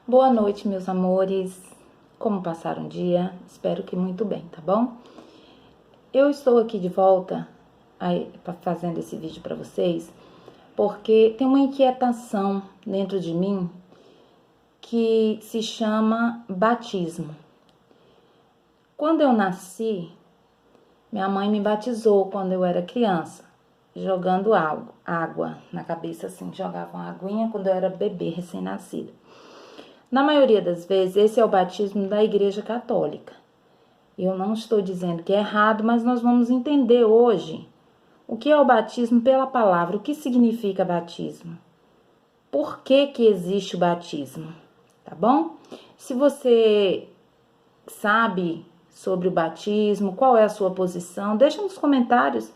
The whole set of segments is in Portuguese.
Boa noite, meus amores. Como passaram o dia? Espero que muito bem, tá bom? Eu estou aqui de volta fazendo esse vídeo para vocês porque tem uma inquietação dentro de mim que se chama batismo. Quando eu nasci, minha mãe me batizou quando eu era criança, jogando água na cabeça, assim, jogava uma aguinha quando eu era bebê, recém-nascida. Na maioria das vezes, esse é o batismo da Igreja Católica. Eu não estou dizendo que é errado, mas nós vamos entender hoje o que é o batismo pela palavra, o que significa batismo. Por que que existe o batismo, tá bom? Se você sabe sobre o batismo, qual é a sua posição, deixa nos comentários,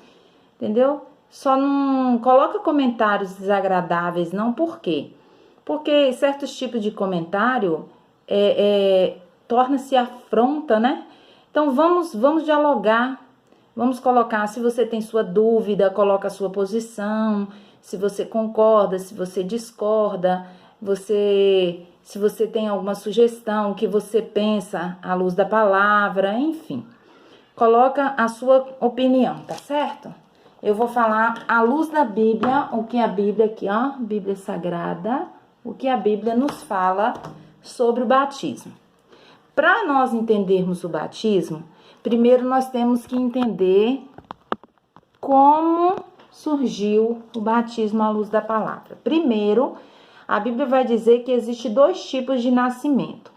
entendeu? Só não coloca comentários desagradáveis, não, por quê? Porque certos tipos de comentário torna-se afronta, né? Então vamos dialogar, vamos colocar, se você tem sua dúvida, coloca a sua posição, se você concorda, se você discorda, se você tem alguma sugestão, o que você pensa à luz da palavra, enfim. Coloca a sua opinião, tá certo? Eu vou falar à luz da Bíblia, o que a Bíblia aqui, ó, Bíblia Sagrada, o que a Bíblia nos fala sobre o batismo. Para nós entendermos o batismo, primeiro nós temos que entender como surgiu o batismo à luz da palavra. Primeiro, a Bíblia vai dizer que existe dois tipos de nascimento.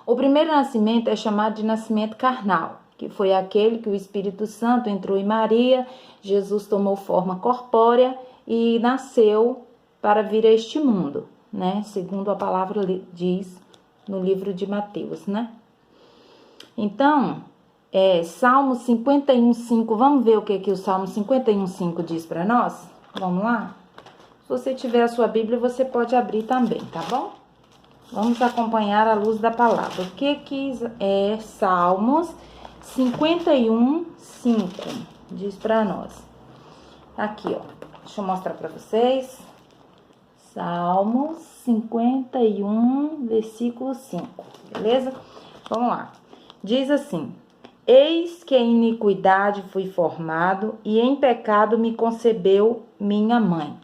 O primeiro nascimento é chamado de nascimento carnal, que foi aquele que o Espírito Santo entrou em Maria, Jesus tomou forma corpórea e nasceu para vir a este mundo, né? Segundo a palavra diz no livro de Mateus, né? Então, Salmo 51:5, vamos ver o que o Salmo 51:5 diz para nós? Vamos lá? Se você tiver a sua Bíblia, você pode abrir também, tá bom? Vamos acompanhar a luz da palavra. O que é Salmos 51:5 diz para nós? Aqui, ó. Deixa eu mostrar para vocês. Salmos 51, versículo 5, beleza? Vamos lá. Diz assim: Eis que em iniquidade fui formado, e em pecado me concebeu minha mãe.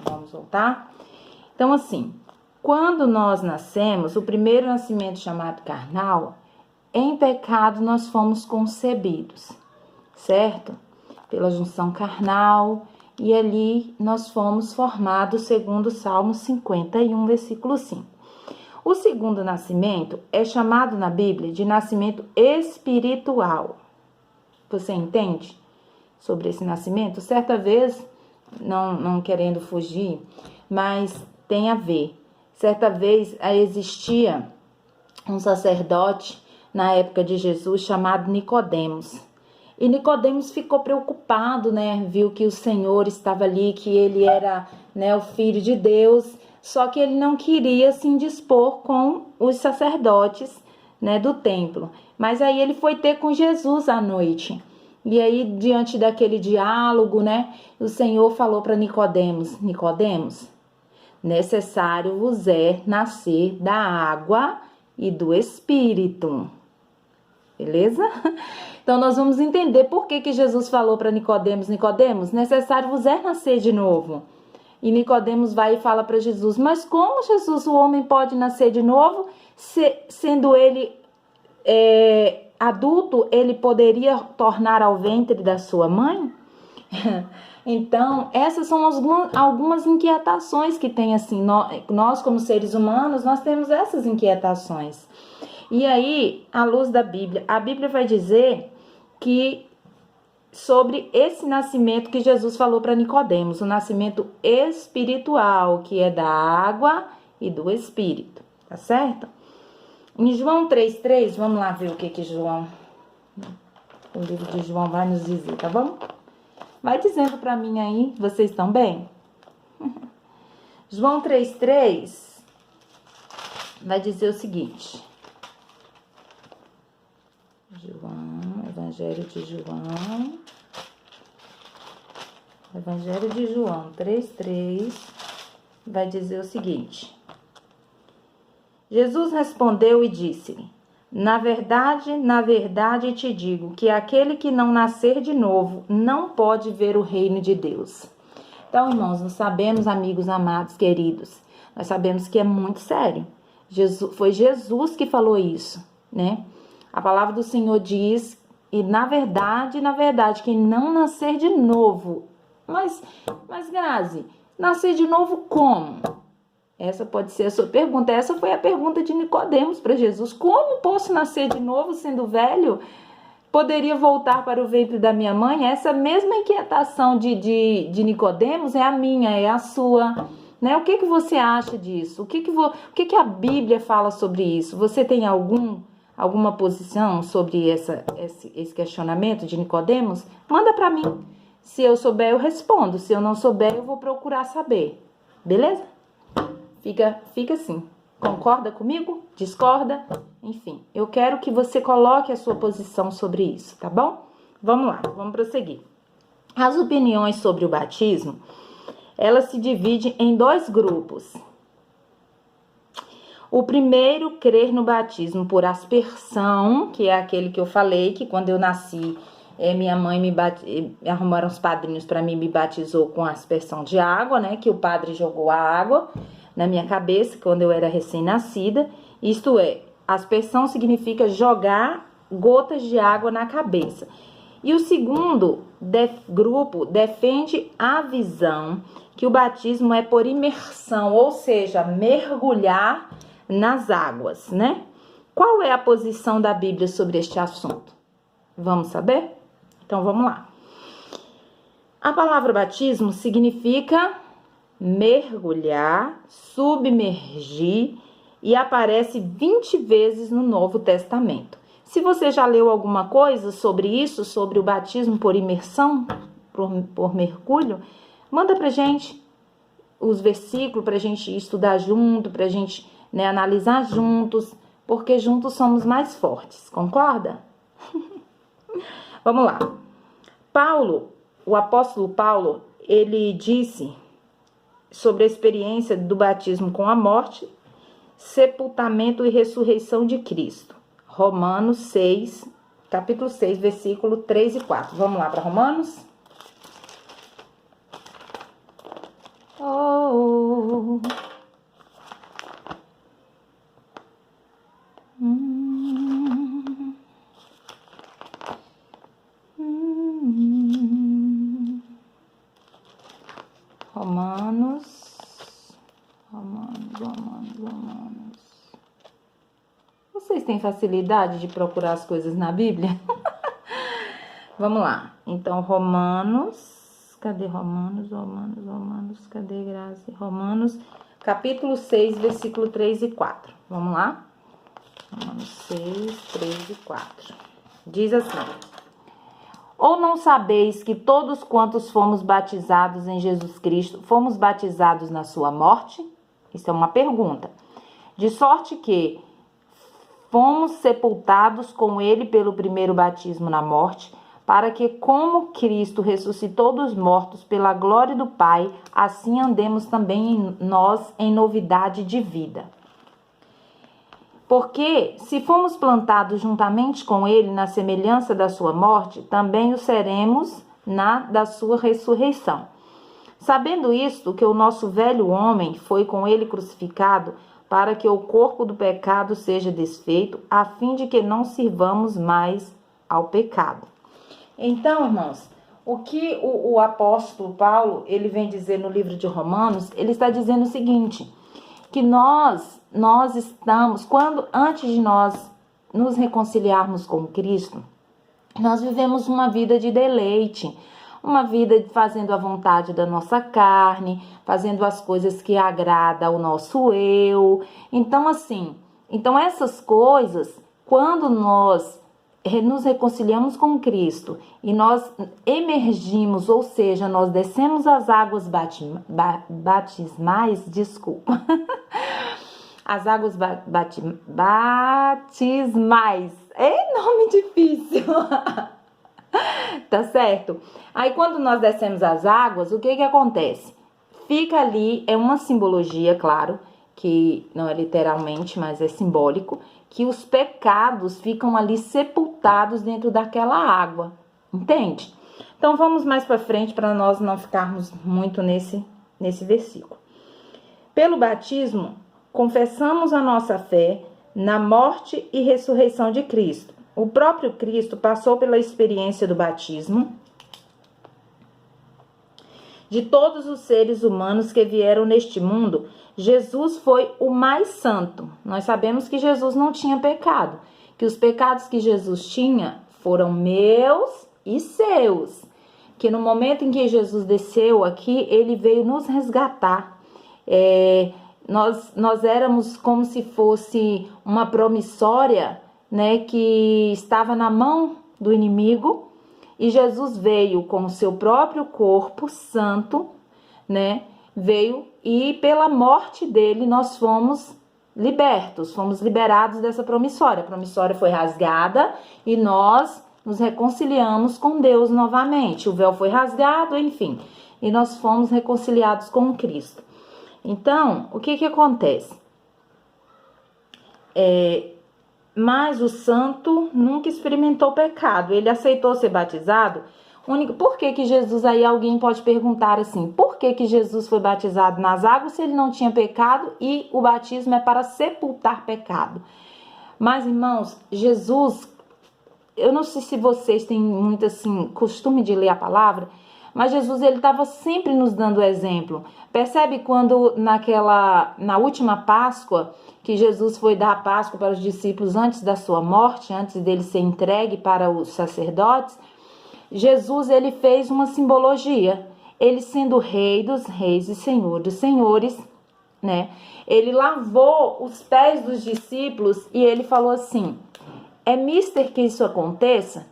Vamos voltar? Então, assim, quando nós nascemos, o primeiro nascimento chamado carnal, em pecado nós fomos concebidos, certo? Pela junção carnal, e ali nós fomos formados segundo o Salmo 51, versículo 5. O segundo nascimento é chamado na Bíblia de nascimento espiritual. Você entende sobre esse nascimento? Certa vez, não querendo fugir, mas tem a ver. Certa vez existia um sacerdote na época de Jesus chamado Nicodemos. E Nicodemos ficou preocupado, né? Viu que o Senhor estava ali, que ele era, né, o Filho de Deus, só que ele não queria se indispor com os sacerdotes, né, do templo. Mas aí ele foi ter com Jesus à noite. E aí, diante daquele diálogo, né, o Senhor falou para Nicodemos: Nicodemos, necessário vos é nascer da água e do Espírito. Beleza? Então, nós vamos entender por que Jesus falou para Nicodemos: Nicodemos, necessário vos é nascer de novo. E Nicodemos vai e fala para Jesus: mas como, Jesus, o homem pode nascer de novo? Sendo ele adulto, ele poderia tornar ao ventre da sua mãe? Então, essas são algumas inquietações que tem, assim, nós como seres humanos, nós temos essas inquietações. E aí, à luz da Bíblia, a Bíblia vai dizer que sobre esse nascimento que Jesus falou para Nicodemos, o nascimento espiritual, que é da água e do Espírito, tá certo? Em João 3:3, vamos lá ver o que o livro de João vai nos dizer, tá bom? Vai dizendo para mim aí, vocês estão bem? João 3:3 vai dizer o seguinte. Evangelho de João 3:3 vai dizer o seguinte: Jesus respondeu e disse-lhe: na verdade te digo que aquele que não nascer de novo não pode ver o reino de Deus. Então, irmãos, nós sabemos, amigos amados, queridos, nós sabemos que é muito sério. Foi Jesus que falou isso, né? A palavra do Senhor diz, e na verdade, quem não nascer de novo, mas Grazi, nascer de novo como? Essa pode ser a sua pergunta. Essa foi a pergunta de Nicodemos para Jesus. Como posso nascer de novo sendo velho? Poderia voltar para o ventre da minha mãe? Essa mesma inquietação de Nicodemos é a minha, é a sua. Né? O que você acha disso? O que a Bíblia fala sobre isso? Você tem alguma posição sobre esse questionamento de Nicodemos? Manda para mim. Se eu souber, eu respondo. Se eu não souber, eu vou procurar saber. Beleza? Fica assim. Concorda comigo? Discorda? Enfim, eu quero que você coloque a sua posição sobre isso, tá bom? Vamos lá, vamos prosseguir. As opiniões sobre o batismo, elas se dividem em 2 grupos. O primeiro, crer no batismo por aspersão, que é aquele que eu falei, que quando eu nasci, minha mãe arrumaram os padrinhos para mim, me batizou com aspersão de água, né? Que o padre jogou a água na minha cabeça quando eu era recém-nascida. Isto é, aspersão significa jogar gotas de água na cabeça. E o segundo grupo defende a visão que o batismo é por imersão, ou seja, mergulhar nas águas, né? Qual é a posição da Bíblia sobre este assunto? Vamos saber? Então vamos lá. A palavra batismo significa mergulhar, submergir, e aparece 20 vezes no Novo Testamento. Se você já leu alguma coisa sobre isso, sobre o batismo por imersão, por mergulho, manda pra gente os versículos pra gente estudar junto, pra gente, né, analisar juntos, porque juntos somos mais fortes, concorda? Vamos lá. O apóstolo Paulo, ele disse sobre a experiência do batismo com a morte, sepultamento e ressurreição de Cristo. Romanos 6, capítulo 6, versículo 3 e 4. Vamos lá para Romanos? Romanos. Vocês têm facilidade de procurar as coisas na Bíblia? Vamos lá. Então, Romanos. Cadê Romanos? Cadê Graça? Romanos, capítulo 6, versículo 3 e 4. Vamos lá? Romanos 6, 3 e 4. Diz assim: ou não sabeis que todos quantos fomos batizados em Jesus Cristo, fomos batizados na sua morte? Isso é uma pergunta. De sorte que fomos sepultados com ele pelo primeiro batismo na morte, para que, como Cristo ressuscitou dos mortos pela glória do Pai, assim andemos também nós em novidade de vida. Porque, se fomos plantados juntamente com ele na semelhança da sua morte, também o seremos na da sua ressurreição. Sabendo isto, que o nosso velho homem foi com ele crucificado, para que o corpo do pecado seja desfeito, a fim de que não sirvamos mais ao pecado. Então, irmãos, o que o apóstolo Paulo, ele vem dizer no livro de Romanos, ele está dizendo o seguinte, que nós estamos, antes de nós nos reconciliarmos com Cristo, nós vivemos uma vida de deleite, uma vida fazendo a vontade da nossa carne, fazendo as coisas que agradam ao nosso eu. Então, essas coisas, quando nós nos reconciliamos com Cristo e nós emergimos, ou seja, nós descemos as águas batismais, desculpa, as águas batismais, é nome difícil, tá certo? Aí quando nós descemos as águas, o que acontece? Fica ali, é uma simbologia, claro, que não é literalmente, mas é simbólico, que os pecados ficam ali sepultados dentro daquela água, entende? Então vamos mais para frente para nós não ficarmos muito nesse versículo. Pelo batismo, confessamos a nossa fé na morte e ressurreição de Cristo. O próprio Cristo passou pela experiência do batismo de todos os seres humanos que vieram neste mundo. Jesus foi o mais santo. Nós sabemos que Jesus não tinha pecado, que os pecados que Jesus tinha foram meus e seus, que no momento em que Jesus desceu aqui, ele veio nos resgatar. Nós éramos como se fosse uma promissória, né, que estava na mão do inimigo, e Jesus veio com o seu próprio corpo santo, né, veio, e pela morte dele nós fomos libertos, fomos liberados dessa promissória. A promissória foi rasgada e nós nos reconciliamos com Deus novamente. O véu foi rasgado, enfim, e nós fomos reconciliados com Cristo. Então, o que acontece? Mas o santo nunca experimentou pecado. Ele aceitou ser batizado. Por que Jesus, aí alguém pode perguntar assim, por que Jesus foi batizado nas águas se ele não tinha pecado e o batismo é para sepultar pecado? Mas, irmãos, Jesus, eu não sei se vocês têm muito assim costume de ler a palavra, mas Jesus, ele estava sempre nos dando exemplo. Percebe quando na última Páscoa, que Jesus foi dar a Páscoa para os discípulos antes da sua morte, antes dele ser entregue para os sacerdotes, Jesus, ele fez uma simbologia. Ele sendo rei dos reis e senhor dos senhores, né? Ele lavou os pés dos discípulos e ele falou assim, é mister que isso aconteça,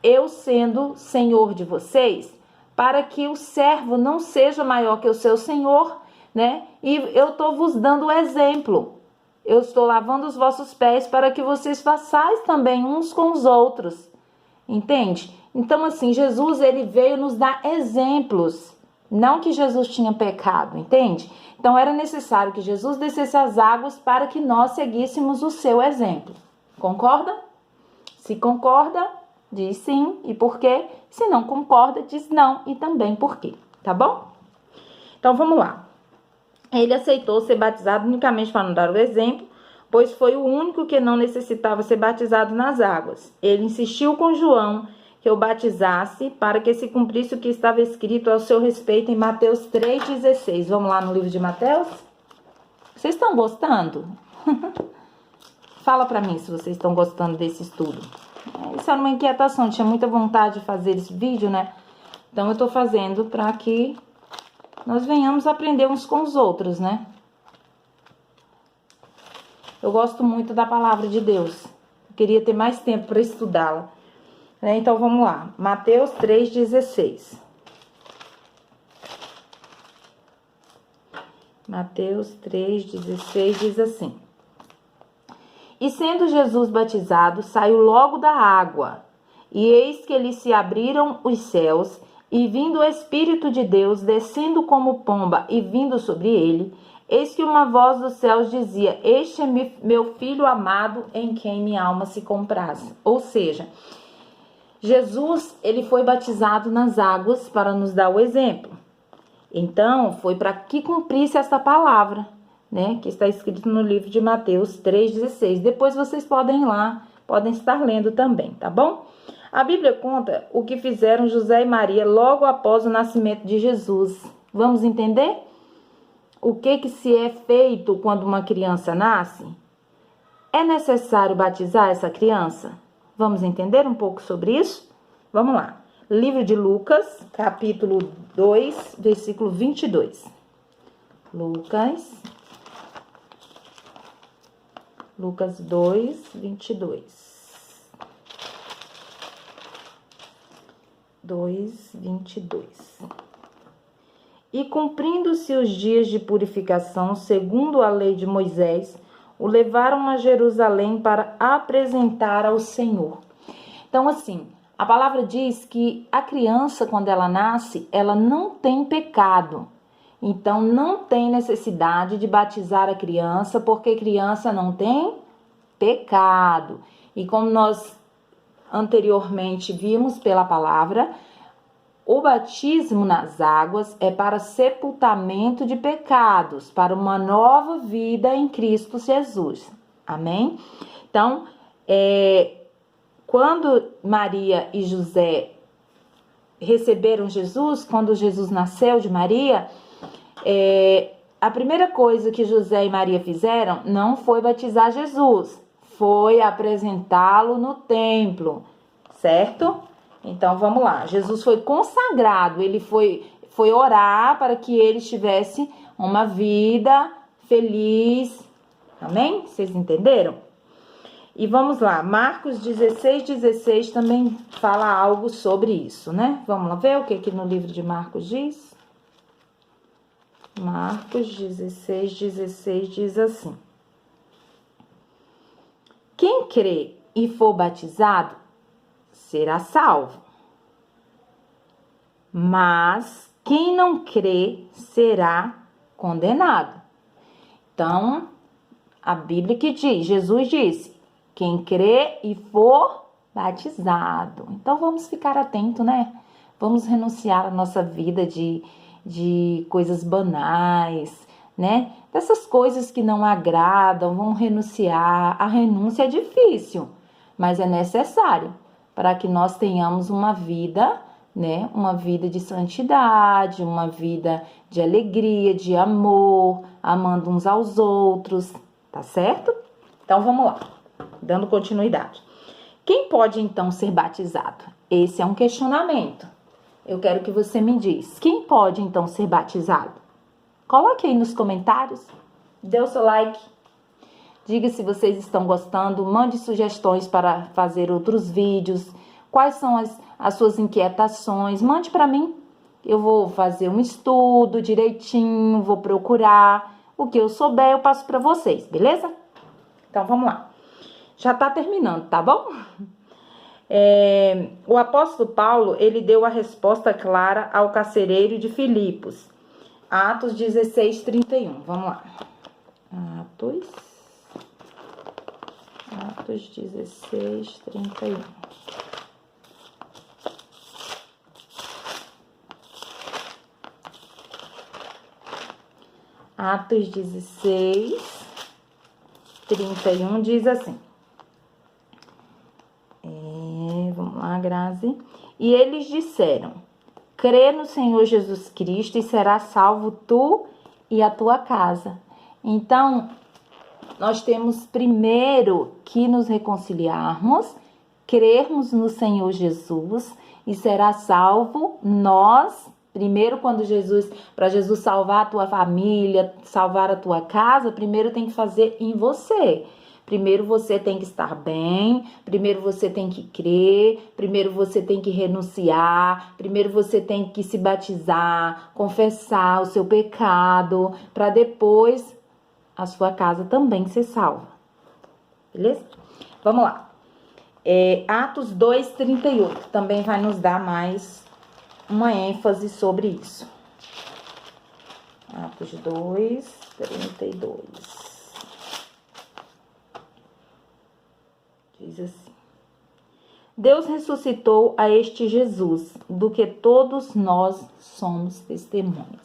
eu sendo senhor de vocês, para que o servo não seja maior que o seu senhor, né? E eu estou vos dando o exemplo. Eu estou lavando os vossos pés para que vocês façais também uns com os outros. Entende? Então, assim, Jesus, ele veio nos dar exemplos. Não que Jesus tinha pecado, entende? Então, era necessário que Jesus descesse as águas para que nós seguíssemos o seu exemplo. Concorda? Se concorda, diz sim e por quê. Se não concorda, diz não e também por quê. Tá bom? Então, vamos lá. Ele aceitou ser batizado unicamente para nos dar o exemplo, pois foi o único que não necessitava ser batizado nas águas. Ele insistiu com João que o batizasse para que se cumprisse o que estava escrito ao seu respeito em Mateus 3,16. Vamos lá no livro de Mateus? Vocês estão gostando? Fala para mim se vocês estão gostando desse estudo. Isso era uma inquietação, tinha muita vontade de fazer esse vídeo, né? Então eu tô fazendo para que nós venhamos aprender uns com os outros, né? Eu gosto muito da palavra de Deus. Eu queria ter mais tempo para estudá-la. Então vamos lá. Mateus 3,16. Mateus 3,16 diz assim: E sendo Jesus batizado, saiu logo da água, e eis que lhe se abriram os céus, e vindo o Espírito de Deus, descendo como pomba e vindo sobre ele, eis que uma voz dos céus dizia: Este é meu filho amado, em quem minha alma se compraz. Ou seja, Jesus, ele foi batizado nas águas para nos dar o exemplo. Então, foi para que cumprisse essa palavra, né, que está escrito no livro de Mateus 3,16. Depois vocês podem ir lá, podem estar lendo também, tá bom? A Bíblia conta o que fizeram José e Maria logo após o nascimento de Jesus. Vamos entender? O que se é feito quando uma criança nasce? É necessário batizar essa criança? Vamos entender um pouco sobre isso? Vamos lá. Livro de Lucas, capítulo 2, versículo 22. Lucas 2, 22. 2, 22. E cumprindo-se os dias de purificação, segundo a lei de Moisés, o levaram a Jerusalém para apresentar ao Senhor. Então, assim, a palavra diz que a criança, quando ela nasce, ela não tem pecado. Então, não tem necessidade de batizar a criança, porque criança não tem pecado. E como nós anteriormente vimos pela palavra, o batismo nas águas é para sepultamento de pecados, para uma nova vida em Cristo Jesus. Amém? Então, quando Maria e José receberam Jesus, quando Jesus nasceu de Maria, a primeira coisa que José e Maria fizeram não foi batizar Jesus, foi apresentá-lo no templo, certo? Então, vamos lá. Jesus foi consagrado, ele foi orar para que ele tivesse uma vida feliz. Amém? Vocês entenderam? E vamos lá. Marcos 16:16 também fala algo sobre isso, né? Vamos lá ver o que no livro de Marcos diz? Marcos 16:16 diz assim: quem crê e for batizado será salvo, mas quem não crê será condenado. Então, a Bíblia que diz, Jesus disse, quem crê e for batizado. Então, vamos ficar atento, né? Vamos renunciar à nossa vida de coisas banais, né? Dessas coisas que não agradam, vamos renunciar. A renúncia é difícil, mas é necessário para que nós tenhamos uma vida, né? Uma vida de santidade, uma vida de alegria, de amor, amando uns aos outros, tá certo? Então, vamos lá, dando continuidade. Quem pode, então, ser batizado? Esse é um questionamento. Eu quero que você me diz, quem pode, então, ser batizado? Coloque aí nos comentários, dê o seu like, diga se vocês estão gostando, mande sugestões para fazer outros vídeos, quais são as suas inquietações, mande para mim. Eu vou fazer um estudo direitinho, vou procurar, o que eu souber eu passo para vocês, beleza? Então, vamos lá. Já tá terminando, tá bom? O apóstolo Paulo, ele deu a resposta clara ao carcereiro de Filipos. Atos 16:31. Vamos lá. Atos 16:31. Atos 16:31 diz assim. Vamos lá, Grazi. E eles disseram, crê no Senhor Jesus Cristo e serás salvo tu e a tua casa. Então, nós temos primeiro que nos reconciliarmos, crermos no Senhor Jesus e será salvo nós. Primeiro, para Jesus salvar a tua família, salvar a tua casa, primeiro tem que fazer em você. Primeiro você tem que estar bem, primeiro você tem que crer, primeiro você tem que renunciar, primeiro você tem que se batizar, confessar o seu pecado, para depois a sua casa também ser salva. Beleza? Vamos lá. Atos 2:38 também vai nos dar mais uma ênfase sobre isso. Atos 2:32. Diz assim: Deus ressuscitou a este Jesus, do que todos nós somos testemunhas.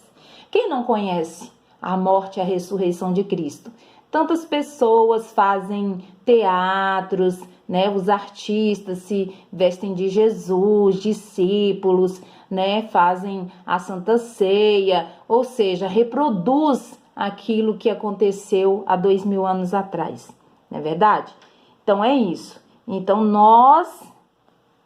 Quem não conhece a morte e a ressurreição de Cristo? Tantas pessoas fazem teatros, né? Os artistas se vestem de Jesus, discípulos, né? Fazem a Santa Ceia, ou seja, reproduz aquilo que aconteceu há 2000 anos atrás, não é verdade? Então, é isso. Então, nós,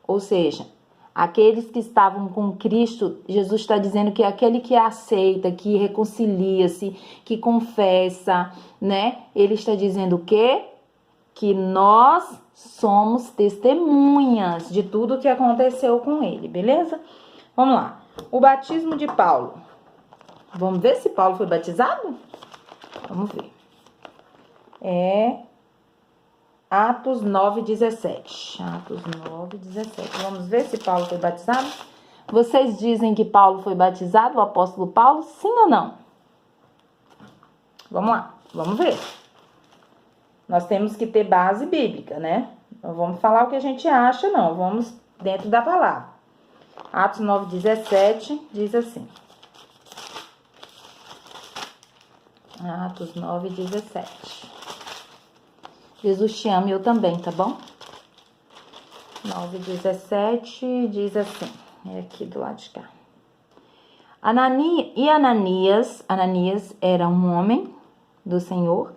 ou seja, aqueles que estavam com Cristo, Jesus está dizendo que aquele que aceita, que reconcilia-se, que confessa, né? Ele está dizendo o quê? Que nós somos testemunhas de tudo que aconteceu com ele, beleza? Vamos lá. O batismo de Paulo. Vamos ver se Paulo foi batizado? Vamos ver. Atos 9:17. Atos 9:17. Vamos ver se Paulo foi batizado? Vocês dizem que Paulo foi batizado, o apóstolo Paulo? Sim ou não? Vamos lá, vamos ver. Nós temos que ter base bíblica, né? Não vamos falar o que a gente acha, não. Vamos dentro da palavra. Atos 9:17 diz assim. Atos 9:17. Jesus te ama e eu também, tá bom? 9:17 diz assim. É aqui do lado de cá. Ananias era um homem do Senhor,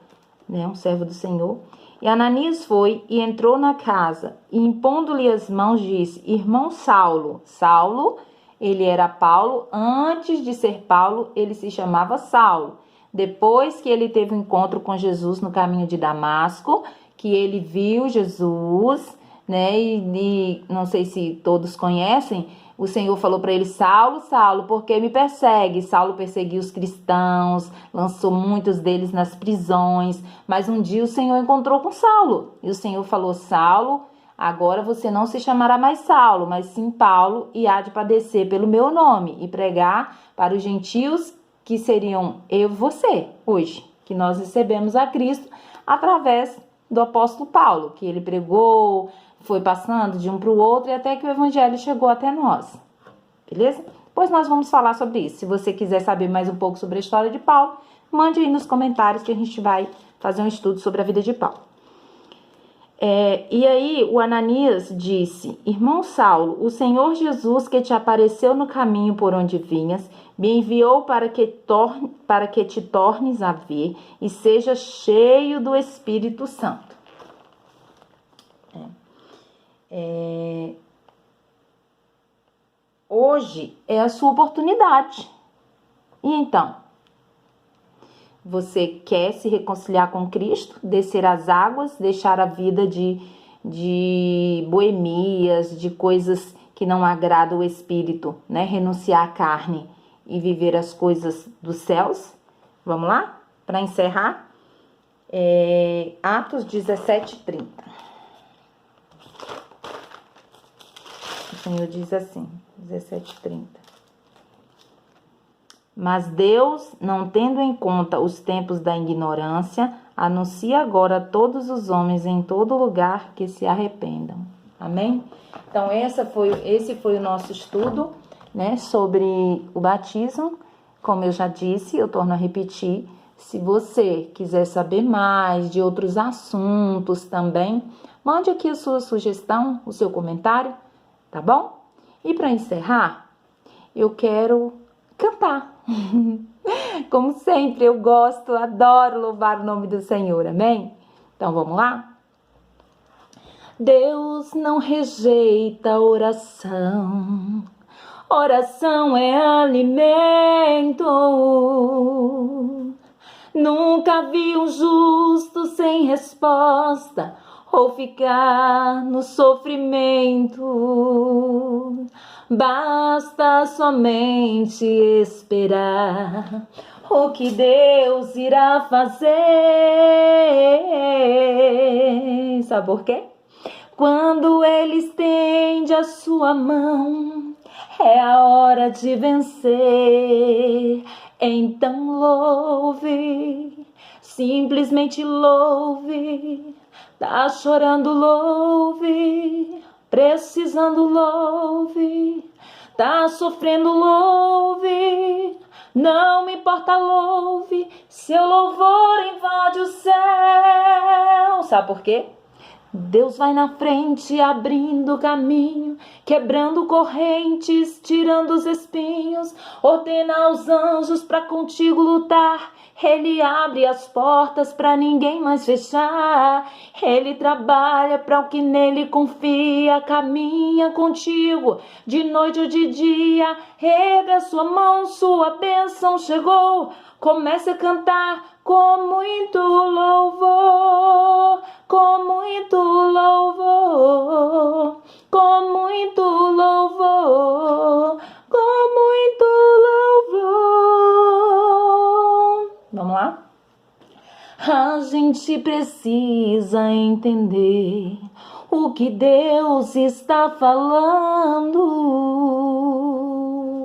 né, um servo do Senhor. E Ananias foi e entrou na casa, e impondo-lhe as mãos, disse: Irmão Saulo. Saulo, ele era Paulo, antes de ser Paulo, ele se chamava Saulo. Depois que ele teve um encontro com Jesus no caminho de Damasco, que ele viu Jesus, né, e não sei se todos conhecem, o Senhor falou para ele: Saulo, Saulo, por que me persegue? Saulo perseguiu os cristãos, lançou muitos deles nas prisões. Mas um dia o Senhor encontrou com Saulo. E o Senhor falou: Saulo, agora você não se chamará mais Saulo, mas sim Paulo, e há de padecer pelo meu nome e pregar para os gentios, que seriam eu e você, hoje, que nós recebemos a Cristo através do apóstolo Paulo, que ele pregou, foi passando de um para o outro e até que o evangelho chegou até nós. Beleza? Depois nós vamos falar sobre isso. Se você quiser saber mais um pouco sobre a história de Paulo, mande aí nos comentários que a gente vai fazer um estudo sobre a vida de Paulo. E aí o Ananias disse: Irmão Saulo, o Senhor Jesus, que te apareceu no caminho por onde vinhas, me enviou para que te tornes a ver e seja cheio do Espírito Santo. Hoje é a sua oportunidade. E então, você quer se reconciliar com Cristo, descer as águas, deixar a vida de boemias, de coisas que não agradam o Espírito, né? Renunciar à carne e viver as coisas dos céus? Vamos lá? Para encerrar, Atos 17:30. O Senhor diz assim, 17:30. Mas Deus, não tendo em conta os tempos da ignorância, anuncia agora a todos os homens em todo lugar que se arrependam. Amém? Então, esse foi o nosso estudo, né, sobre o batismo. Como eu já disse, eu torno a repetir, se você quiser saber mais de outros assuntos também, mande aqui a sua sugestão, o seu comentário, tá bom? E para encerrar, eu quero cantar. Como sempre, eu gosto, adoro louvar o nome do Senhor, amém? Então vamos lá? Deus não rejeita oração, oração é alimento. Nunca vi um justo sem resposta ou ficar no sofrimento. Basta somente esperar o que Deus irá fazer. Sabe por quê? Quando Ele estende a sua mão, é a hora de vencer. Então louve, simplesmente louve. Tá chorando, louve. Precisando, louve. Tá sofrendo, louve. Não me importa, louve. Seu louvor invade o céu. Sabe por quê? Deus vai na frente, abrindo caminho, quebrando correntes, tirando os espinhos, ordena aos anjos para contigo lutar. Ele abre as portas para ninguém mais fechar. Ele trabalha para o que nele confia, caminha contigo de noite ou de dia. Erga sua mão, sua bênção chegou. Comece a cantar com muito louvor, com muito louvor, com muito louvor, com muito louvor. Vamos lá? A gente precisa entender o que Deus está falando.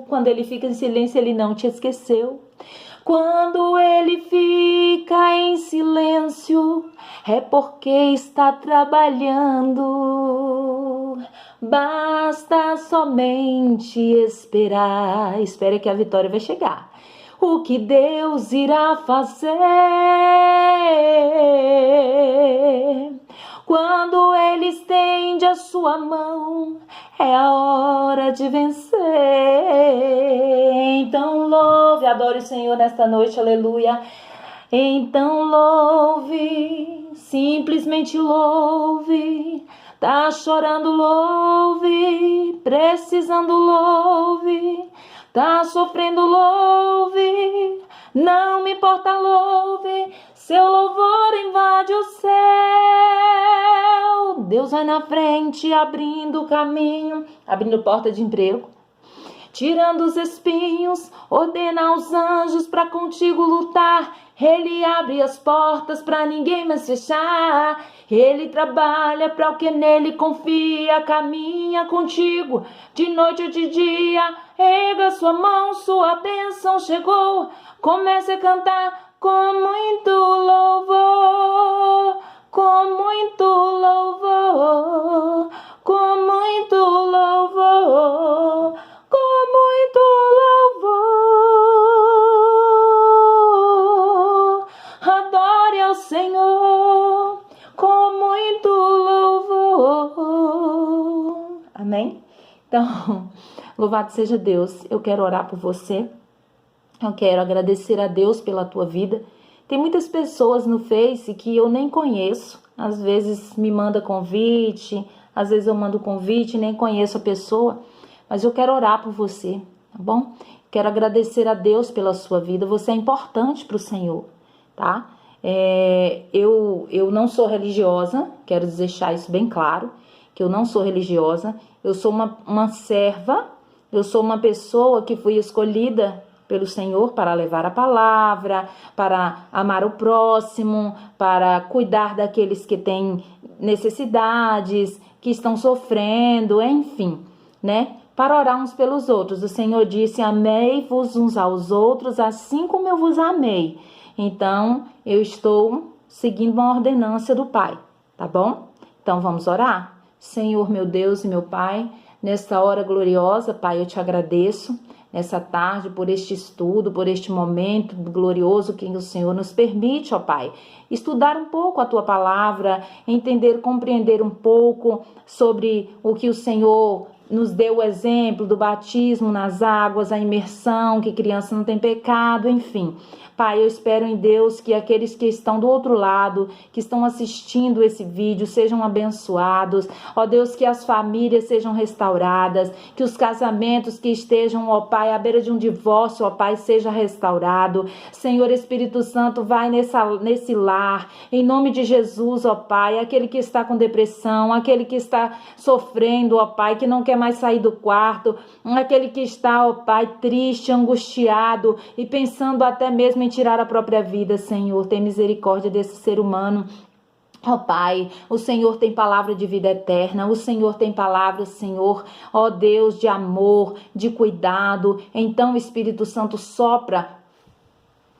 Quando ele fica em silêncio, ele não te esqueceu. Quando ele fica em silêncio, é porque está trabalhando. Basta somente esperar. Espere que a vitória vai chegar. O que Deus irá fazer? Quando ele estende a sua mão, é a hora de vencer. Então louve, adore o Senhor nesta noite, aleluia. Então louve, simplesmente louve. Tá chorando, louve. Precisando, louve. Tá sofrendo, louve. Não me importa, louve. Seu louvor invade o céu. Deus vai na frente, abrindo o caminho, abrindo porta de emprego, tirando os espinhos, ordena aos anjos para contigo lutar. Ele abre as portas para ninguém mais fechar. Ele trabalha para o que nele confia, caminha contigo de noite ou de dia. Erga sua mão, sua bênção chegou. Comece a cantar com muito louvor, com muito louvor, com muito louvor, com muito louvor. Adore ao Senhor com muito louvor. Amém? Então, louvado seja Deus. Eu quero orar por você. Eu quero agradecer a Deus pela tua vida. Tem muitas pessoas no Face que eu nem conheço. Às vezes me manda convite, às vezes eu mando convite, nem conheço a pessoa. Mas eu quero orar por você, tá bom? Quero agradecer a Deus pela sua vida. Você é importante para o Senhor, tá? Eu não sou religiosa, quero deixar isso bem claro, que eu não sou religiosa. Eu sou uma serva, eu sou uma pessoa que fui escolhida pelo Senhor para levar a palavra, para amar o próximo, para cuidar daqueles que têm necessidades, que estão sofrendo, enfim, né? Para orar uns pelos outros. O Senhor disse: amei-vos uns aos outros, assim como eu vos amei. Então, eu estou seguindo uma ordenança do Pai, tá bom? Então, vamos orar? Senhor, meu Deus e meu Pai, nesta hora gloriosa, Pai, eu te agradeço nessa tarde por este estudo, por este momento glorioso que o Senhor nos permite, ó Pai, estudar um pouco a Tua palavra, entender, compreender um pouco sobre o que o Senhor nos deu o exemplo do batismo nas águas, a imersão, que criança não tem pecado, enfim. Pai, eu espero em Deus que aqueles que estão do outro lado, que estão assistindo esse vídeo, sejam abençoados. Ó Deus, que as famílias sejam restauradas, que os casamentos que estejam, ó Pai, à beira de um divórcio, ó Pai, seja restaurado. Senhor Espírito Santo, vai nesse lar, em nome de Jesus, ó Pai, aquele que está com depressão, aquele que está sofrendo, ó Pai, que não quer mais sair do quarto, aquele que está, ó Pai, triste, angustiado e pensando até mesmo em tirar a própria vida. Senhor, tem misericórdia desse ser humano. Ó Pai, o Senhor tem palavra de vida eterna, o Senhor tem palavra, Senhor, ó Deus, de amor, de cuidado. Então, Espírito Santo, sopra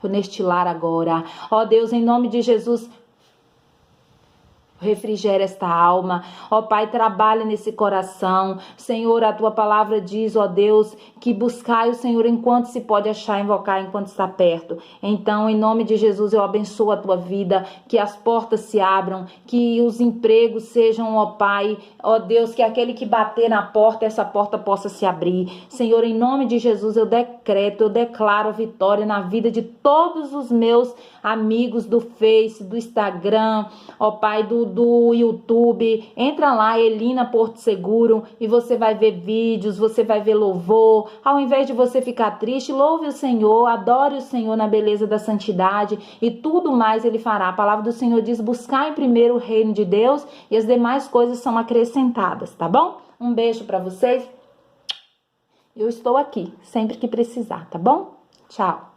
neste lar agora. Ó Deus, em nome de Jesus, refrigera esta alma, ó Pai, trabalha nesse coração. Senhor, a Tua palavra diz, ó Deus, que buscai o Senhor enquanto se pode achar, invocar enquanto está perto. Então, em nome de Jesus, eu abençoo a Tua vida, que as portas se abram, que os empregos sejam, ó Pai, ó Deus, que aquele que bater na porta, essa porta possa se abrir. Senhor, em nome de Jesus, eu decreto, eu declaro a vitória na vida de todos os meus amigos do Face, do Instagram, ó Pai, do YouTube. Entra lá, Elina Porto Seguro, e você vai ver vídeos, você vai ver louvor. Ao invés de você ficar triste, louve o Senhor, adore o Senhor na beleza da santidade, e tudo mais Ele fará. A palavra do Senhor diz: buscar em primeiro o reino de Deus, e as demais coisas são acrescentadas, tá bom? Um beijo para vocês. Eu estou aqui sempre que precisar, tá bom? Tchau.